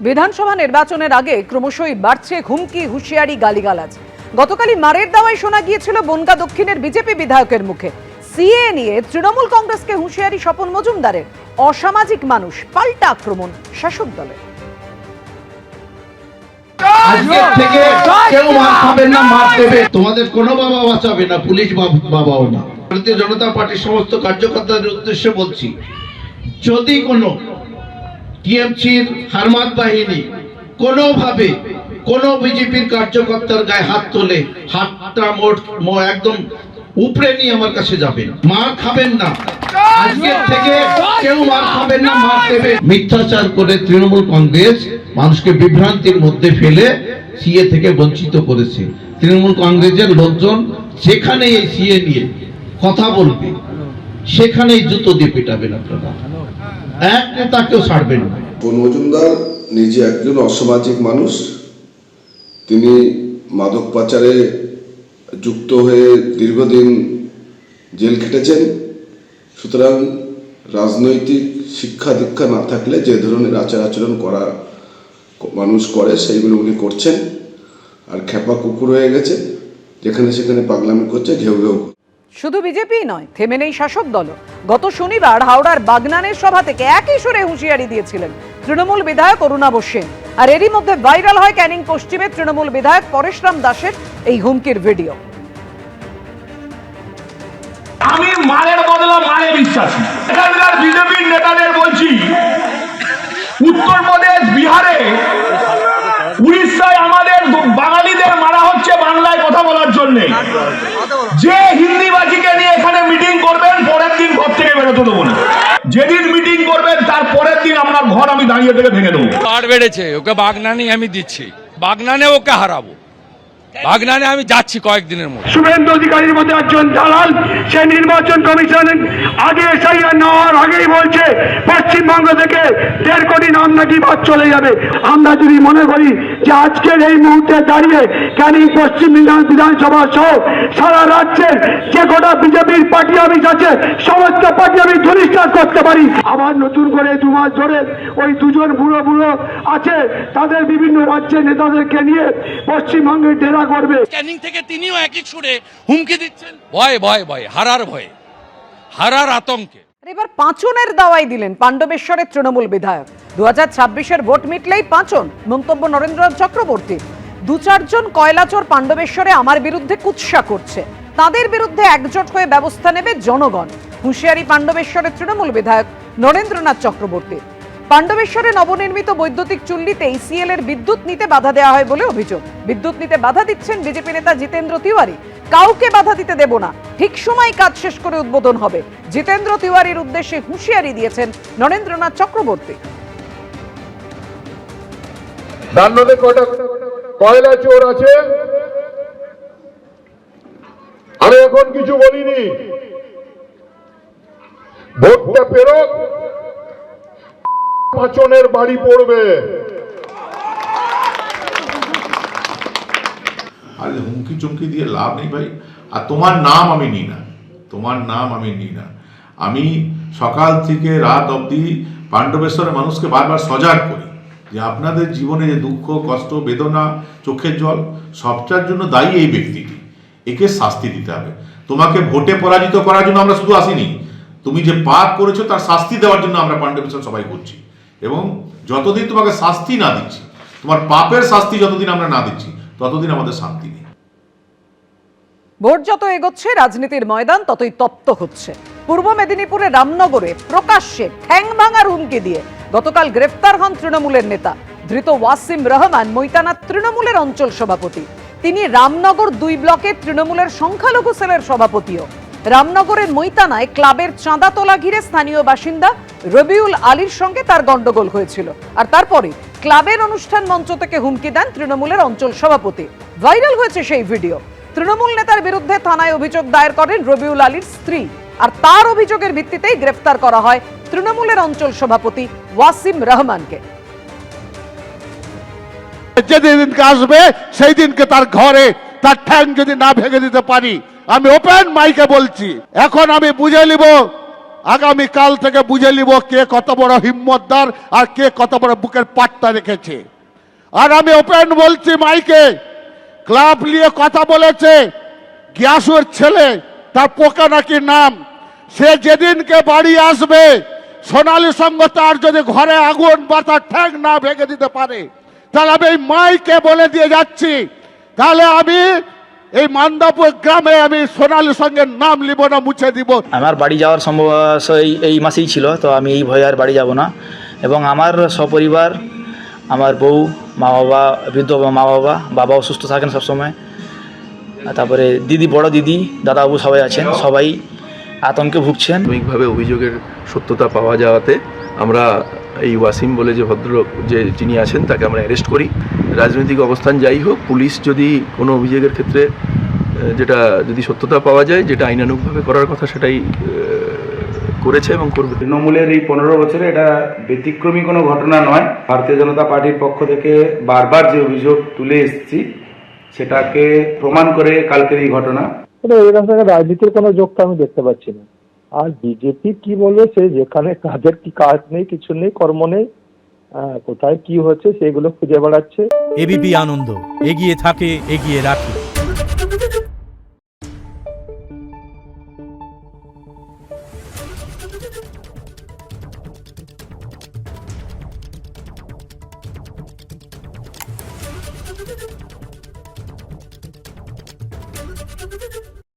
বিধানসভা নির্বাচনের আগে ক্রমশই বাড়ছে হুমকি, হুঁশিয়ারি, গালিগালাজ। গতকালই মারের দাওয়াই শোনা গিয়েছিল বনগাঁ দক্ষিণের বিজেপি বিধায়কের মুখে। সিএ নিয়ে তৃণমূল কংগ্রেসকে হুঁশিয়ারি স্বপন মজুমদারের। অসামাজিক মানুষ, পাল্টা আক্রমণ শাসক দলের। আজকের থেকে কেউ মার খাবেন না, মার দেবে। তোমাদের কোনো বাবা বাঁচাবে না, পুলিশ বাবাও না। ভারতীয় জনতা পার্টির সমস্ত কার্যকর্তাদের উদ্দেশ্যে বলছি, যদি কোনো টিএমসির হারমাত বাহিনী কোনোভাবে কোন বিজেপির কার্যকর্তার গায়ে হাত তোলে, হাতটা একদম উপরে নিয়ে আমার কাছে যাবেন। মার খাবেন না, আজকের থেকে কেউ মার খাবেন না, মার দেবে। মিথ্যাচার করে তৃণমূল কংগ্রেস মানুষকে বিভ্রান্তির মধ্যে ফেলে সিএ থেকে বঞ্চিত করেছে। তৃণমূল কংগ্রেসের লোকজন যেখানে এই সিএ নিয়ে কথা বলবে সেখানেই জুতো দিয়ে পেটাবেন আপনারা, এক নেতাকেও ছাড়বেন না। স্বপন মজুমদার নিজে একজন অসামাজিক মানুষ। তিনি মাদক পাচারে যুক্ত হয়ে দীর্ঘদিন জেল খেটেছেন। সুতরাং রাজনৈতিক শিক্ষা দীক্ষা না থাকলে যে ধরনের আচার আচরণ করা মানুষ করে সেইগুলো উনি করছেন। আর খেপা কুকুর হয়ে গেছে, যেখানে সেখানে পাগলামি করছে, ঘেউ ঘেউ। শুধু বিজেপি নয়, থেমে নেই শাসক দলও। গত শনিবার হাওড়ার বাগনানের সভা থেকে একই সুরে হুঁশিয়ারি দিয়েছিলেন তৃণমূল বিধায়ক অরুণাভ সেন। আর এরই মধ্যে ভাইরাল হয় ক্যানিং পশ্চিমের তৃণমূল বিধায়ক পরেশরাম দাসের এই হুমকির ভিডিও। আমি মারের বদলা মারে বিশ্বাসী। এখানকার বিজেপির নেতাদের বলছি, উত্তরপ্রদেশ, বিহারে, উড়িষ্যায় আমাদের বাঙালিদের মারা হচ্ছে বাংলায় কথা বলার জন্য। যে হিন্দিবাজিকে নিয়ে এখানে মিটিং করবেন, পরের দিন ঘর থেকে বেরোতে দেবো না। যেদিন মিটিং করবেন তার পরের দিন আপনার ঘর আমি দাঁড়িয়ে থেকে ভেঙে দেবো। আর বেড়েছে, ওকে বাগনানে আমি দিচ্ছি, বাগনানে ওকে হারাবো, বাগনানে আমি যাচ্ছি কয়েকদিনের মধ্যে। শুভেন্দু অধিকারীর মধ্যে একজন দালাল, সে নির্বাচন কমিশন আগে এসআইআর নেওয়ার আগেই বলছে পশ্চিমবঙ্গ থেকে 1.5 কোটি নাম নাকি বাদ চলে যাবে। আমরা যদি মনে করি যে আজকের এই মুহূর্তে দাঁড়িয়ে ক্যানিং পশ্চিম বিধানসভা সহ সারা রাজ্যের যে গোটা বিজেপির পার্টি অফিস আছে সমস্ত পার্টি অফিস ধূলিসাৎ করতে পারি, আবার নতুন করে 2 মাস ধরে ওই দুজন বুড়ো বুড়ো আছে তাদের বিভিন্ন রাজ্যের নেতাদেরকে নিয়ে পশ্চিমবঙ্গের ডেরা করবে। ক্যানিং থেকে তিনিও একই সুরে হুমকি দিচ্ছেন, ভয় ভয় ভয়, হারার ভয়ে, হারার আতঙ্কে। এবার পাঁচনের দাওয়াই দিলেন পাণ্ডবেশ্বরের তৃণমূল বিধায়ক। 2026-এর ভোট মিটলেই পাঁচন, মন্তব্য নরেন্দ্রনাথ চক্রবর্তী। 2-4 জন কয়লাচোর পাণ্ডবেশ্বরে আমার বিরুদ্ধে কুৎসা করছে, তাদের বিরুদ্ধে একজোট হয়ে ব্যবস্থা নেবে জনগণ। হুঁশিয়ারি পাণ্ডবেশ্বরের তৃণমূল বিধায়ক নরেন্দ্রনাথ চক্রবর্তী। পাণ্ডবেশ্বরে নবনির্মিত বৈদ্যুতিক চুল্লিতে ইসিএল এর বিদ্যুৎ নিতে বাধা দেওয়া হয় বলে অভিযোগ। বিদ্যুৎ নিতে বাধা দিচ্ছেন বিজেপি নেতা জিতেন্দ্র তিওয়ারি। কাউকে বাধা দিতে দেব না, ঠিক সময় কাজ শেষ করে উদ্বোধন হবে, জিতেন্দ্র তিওয়ারির উদ্দেশ্যে হুঁশিয়ারি দিয়েছেন নরেন্দ্রনাথ চক্রবর্তী। দান্নদে কয়টা কয়লা চোর আছে, আমি এখন কিছু বলিনি। ভোটটা পেরোক, পাঁচনের বাড়ি পড়বে। আর হুমকি চুমকি দিয়ে লাভ নেই ভাই। আর তোমার নাম আমি নিই না, তোমার নাম আমি নিই না। আমি সকাল থেকে রাত অবধি পাণ্ডবেশ্বরের মানুষকে বারবার সজাগ করি যে আপনাদের জীবনে যে দুঃখ, কষ্ট, বেদনা, চোখের জল, সবটার জন্য দায়ী এই ব্যক্তিটি। একে শাস্তি দিতে হবে। তোমাকে ভোটে পরাজিত করার জন্য আমরা শুধু আসিনি, তুমি যে পাপ করেছো তার শাস্তি দেওয়ার জন্য আমরা পাণ্ডবেশ্বর সবাই করছি। এবং যতদিন তোমাকে শাস্তি না দিচ্ছি, তোমার পাপের শাস্তি যতদিন আমরা না দিচ্ছি, ততদিন আমাদের শান্তি নেই। ভোট যত এগোচ্ছে রাজনীতির ময়দান ততই তপ্ত হচ্ছে। পূর্ব মেদিনীপুরের রামনগরে প্রকাশ্যে ঠ্যাং ভাঙার হুমকি দিয়ে গতকাল গ্রেফতার হন তৃণমূলের নেতা। ধৃত ওয়াসিম রহমান মৈতানা তৃণমূলের অঞ্চল সভাপতি। তিনি রামনগর 2 ব্লকের তৃণমূলের সংখ্যালঘু সেলের সভাপতিও। রামনগরের মৈতানায় ক্লাবের চাঁদা তোলা ঘিরে স্থানীয় বাসিন্দা রবিউল আলীর সঙ্গে তার গন্ডগোল হয়েছিল। আর তারপরে ক্লাবের অনুষ্ঠান মঞ্চ থেকে হুমকি দেন তৃণমূলের অঞ্চল সভাপতি। ভাইরাল হয়েছে সেই ভিডিও। তৃণমূল নেতার বিরুদ্ধে থানায় অভিযোগ দায়ের করেন রবিউল আলীর স্ত্রী। আর তার অভিযোগের ভিত্তিতেই গ্রেফতার করা হয় তৃণমূলের অঞ্চল সভাপতি ওয়াসিম রহমানকে। যেদিনকে আসবে সেই দিনকে তার ঘরে তার ঠ্যাং যদি না ভেঙে দিতে পারি, আমি ওপেন মাইকে বলছি, এখন আমি বুঝে নিব আগামীকাল থেকে বুঝে নিব কে কত বড় হিম্মতদার আর কে কত বড় বুকের পাট্টা রেখেছে। আর আমি ওপেন বলছি মাইকে, ক্লাব নিয়ে কথা বলেছে গিয়াসুর ছেলে, তার পোকা নাকি নাম, সে যেদিনকে বাড়ি আসবে সোনালী সঙ্গ তার যদি ঘরে আগুন বা তার ঠ্যাং না ভেঙে দিতে পারে, তাহলে আমি এই মাইকে বলে দিয়ে যাচ্ছি, তাহলে আমি এই মান্দাপুর গ্রামে আমি সোনালী সঙ্গের নাম লিব না, মুছে দিব। আমার বাড়ি যাওয়ার সম্ভব এই মাসেই ছিল, তো আমি এই ভয়ে আর বাড়ি যাব না। এবং আমার সপরিবার, আমার বউ, মা বাবা, বৃদ্ধ মা বাবা, বাবা অসুস্থ থাকেন সবসময়, তারপরে দিদি, বড় দিদি, দাদাবাবু সবাই আছেন, সবাই আতঙ্কে ভুগছেন। প্রাথমিকভাবে অভিযোগের সত্যতা পাওয়া যাওয়াতে আমরা এই ওয়াসিম বলে যে ভদ্রলোক যিনি আছেন তাকে আমরা অ্যারেস্ট করি। রাজনৈতিক অবস্থান যাই হোক, পুলিশ যদি কোনো অভিযোগের ক্ষেত্রে যেটা যদি সত্যতা পাওয়া যায়, যেটা আইনানুগভাবে করার কথা সেটাই করেছে এবং করবে। তৃণমূলের এই 15 বছরে এটা ব্যতিক্রমী কোনো ঘটনা নয়। ভারতীয় জনতা পার্টির পক্ষ থেকে বারবার যে অভিযোগ তুলে এসেছি সেটাকে প্রমাণ করে কালকের এই ঘটনা। এরকম রাজনীতির কোনো যোগটা আমি দেখতে পাচ্ছি না। আর বিজেপি কি বলবে, সে যেখানে কাজের কি কাজ নেই, কিছু নেই, কর্ম নেই, কোথায় কি হচ্ছে সেগুলো খুঁজে বেড়াচ্ছে। এবিপি আনন্দ, এগিয়ে থাকে, এগিয়ে রাখে।